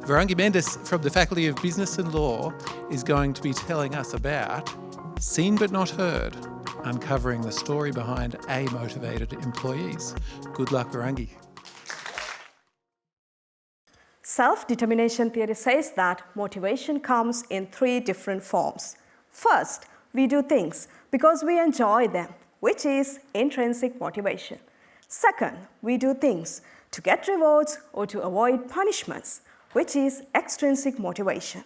Virangi Mendis from the Faculty of Business and Law is going to be telling us about Seen But Not Heard, uncovering the story behind amotivated employees. Good luck, Virangi. Self-determination theory says that motivation comes in 3 different forms. First, we do things because we enjoy them, which is intrinsic motivation. Second, we do things to get rewards or to avoid punishments, which is extrinsic motivation.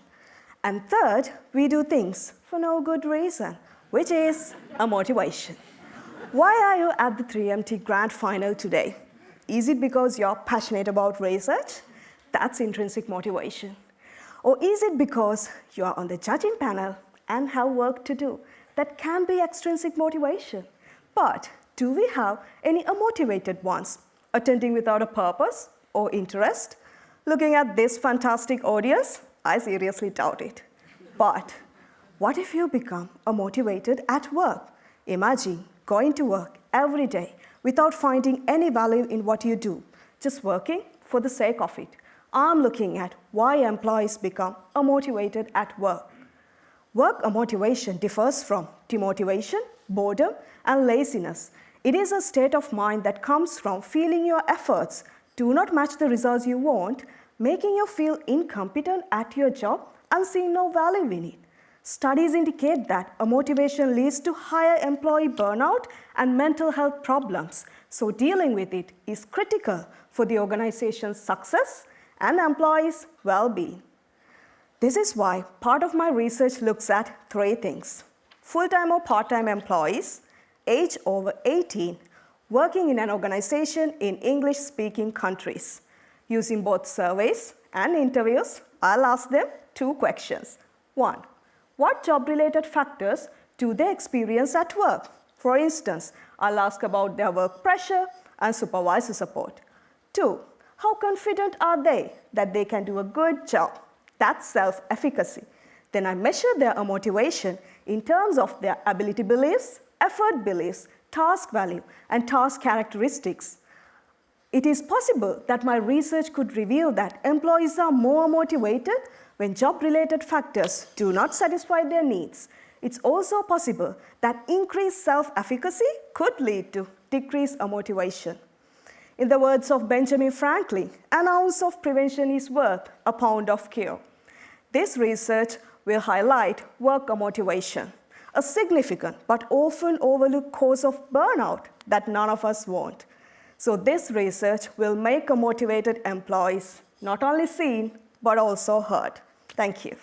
And third, we do things for no good reason, which is a motivation. Why are you at the 3MT Grand Final today? Is it because you're passionate about research? That's intrinsic motivation. Or is it because you're on the judging panel and have work to do? That can be extrinsic motivation. But do we have any unmotivated ones, attending without a purpose or interest? Looking at this fantastic audience, I seriously doubt it. But what if you become unmotivated at work? Imagine going to work every day without finding any value in what you do, just working for the sake of it. I'm looking at why employees become unmotivated at work. Work unmotivation differs from demotivation, boredom, and laziness. It is a state of mind that comes from feeling your efforts do not match the results you want, making you feel incompetent at your job and seeing no value in it. Studies indicate that unmotivation leads to higher employee burnout and mental health problems, so dealing with it is critical for the organization's success and employees' well-being. This is why part of my research looks at 3 things: full-time or part-time employees, age over 18, working in an organization in English-speaking countries. Using both surveys and interviews, I'll ask them 2 questions. 1, what job-related factors do they experience at work? For instance, I'll ask about their work pressure and supervisor support. 2, how confident are they that they can do a good job? That's self-efficacy. Then I measure their motivation in terms of their ability beliefs, effort beliefs, task value, and task characteristics. It is possible that my research could reveal that employees are more motivated when job-related factors do not satisfy their needs. It's also possible that increased self-efficacy could lead to decreased motivation. In the words of Benjamin Franklin, an ounce of prevention is worth a pound of cure. This research will highlight work motivation, a significant but often overlooked cause of burnout that none of us want. So this research will make motivated employees not only seen, but also heard. Thank you.